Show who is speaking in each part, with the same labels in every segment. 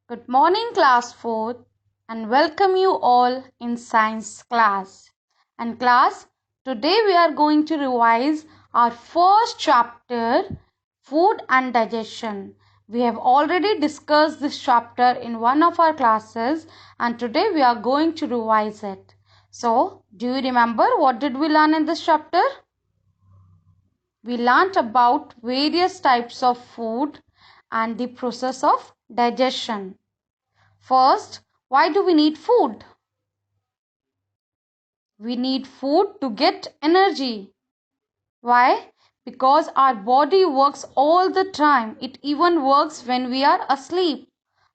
Speaker 1: Good morning, class 4th, and welcome you all in science class. And class, today we are going to revise our first chapter, Food and Digestion. We have already discussed this chapter in one of our classes, and today we are going to revise it. So, do you remember what did we learn in this chapter? We learnt about various types of food and the process of digestion. First, why do we need food? We need food to get energy. Why? Because our body works all the time. It even works when we are asleep.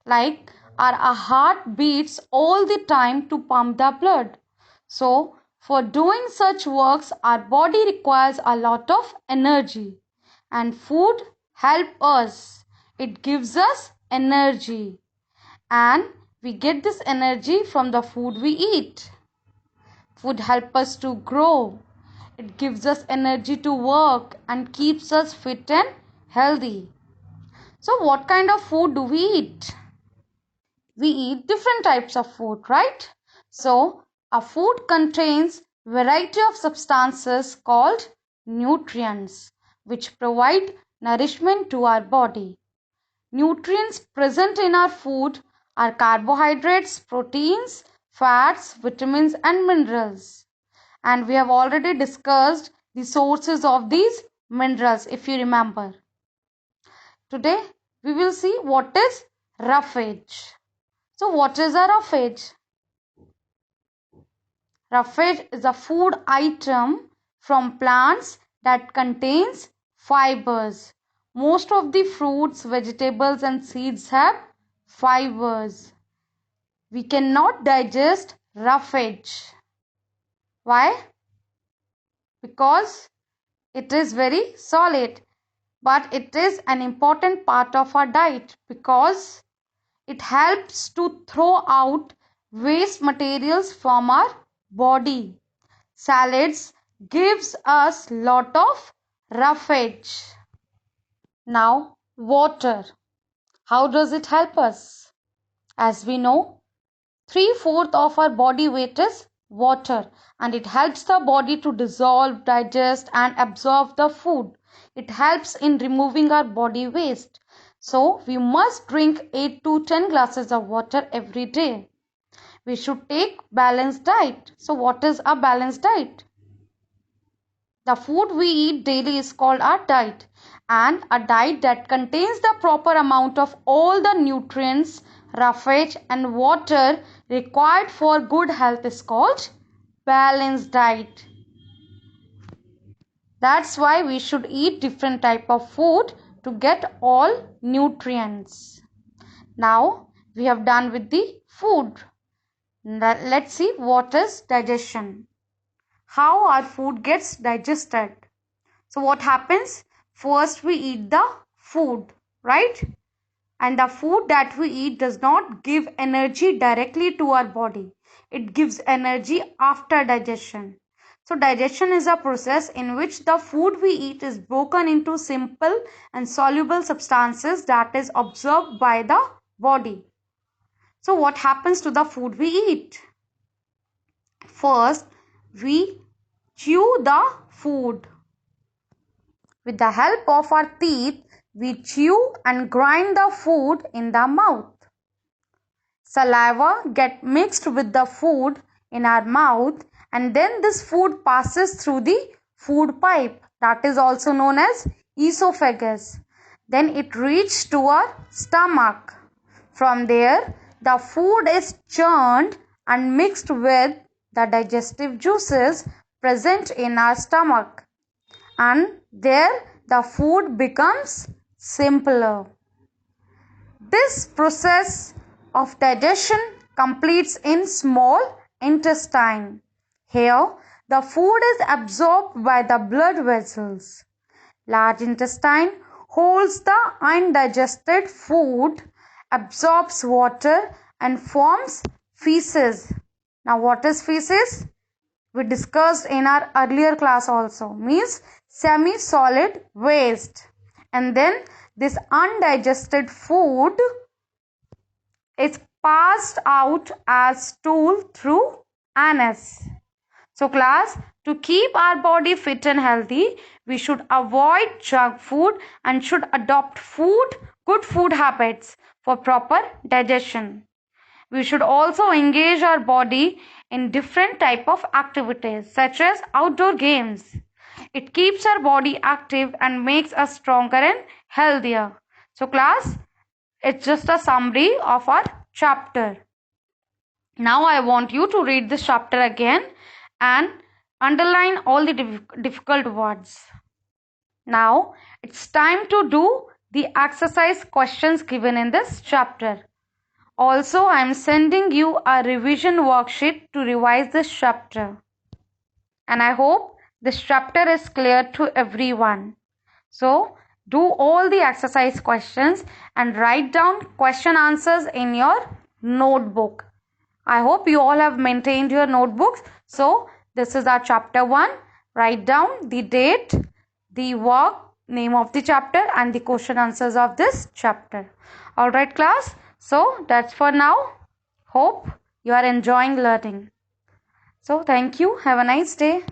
Speaker 1: Like our heart beats all the time to pump the blood. So, for doing such works, our body requires a lot of energy. And food helps us. It gives us energy. And we get this energy from the food we eat. Food helps us to grow. It gives us energy to work and keeps us fit and healthy. So what kind of food do we eat? We eat different types of food, right? So a food contains variety of substances called nutrients which provide nourishment to our body. Nutrients present in our food are carbohydrates, proteins, fats, vitamins and minerals. And we have already discussed the sources of these minerals if you remember. Today we will see what is roughage. So what is a roughage? Roughage is a food item from plants that contains fibers. Most of the fruits, vegetables and seeds have fibers. We cannot digest roughage. Why? Because it is very solid. But it is an important part of our diet because it helps to throw out waste materials from our body. Salads gives us lot of roughage. Now water. How does it help us? As we know, 3/4 of our body weight is water and it helps the body to dissolve, digest and absorb the food. It helps in removing our body waste. So we must drink 8 to 10 glasses of water every day. We should take balanced diet. So what is a balanced diet? The food we eat daily is called our diet, and a diet that contains the proper amount of all the nutrients, roughage and water required for good health is called balanced diet. That's why we should eat different type of food to get all nutrients. Now we have done with the food. Let's see what is digestion. How our food gets digested. So what happens? First we eat the food, right? And the food that we eat does not give energy directly to our body. It gives energy after digestion. So digestion is a process in which the food we eat is broken into simple and soluble substances that is absorbed by the body. So what happens to the food we eat? First, we chew the food. With the help of our teeth, we chew and grind the food in the mouth. Saliva gets mixed with the food in our mouth and then this food passes through the food pipe that is also known as esophagus. Then it reaches to our stomach. From there, the food is churned and mixed with the digestive juices present in our stomach. And there the food becomes simpler. This process of digestion completes in small intestine. Here the food is absorbed by the blood vessels. Large intestine holds the undigested food, absorbs water and forms feces. Now what is feces? We discussed in our earlier class also, means semi-solid waste. And then this undigested food is passed out as stool through anus. So class, to keep our body fit and healthy, we should avoid junk food and should adopt good food habits for proper digestion. We should also engage our body in different type of activities such as outdoor games. It keeps our body active and makes us stronger and healthier. So class, it's just a summary of our chapter. Now I want you to read this chapter again and underline all the difficult words. Now it's time to do the exercise questions given in this chapter. Also, I am sending you a revision worksheet to revise this chapter. And I hope this chapter is clear to everyone. So, do all the exercise questions and write down question answers in your notebook. I hope you all have maintained your notebooks. So, this is our chapter 1. Write down the date, the work, name of the chapter and the question answers of this chapter. Alright class, so that's for now. Hope you are enjoying learning. So thank you. Have a nice day.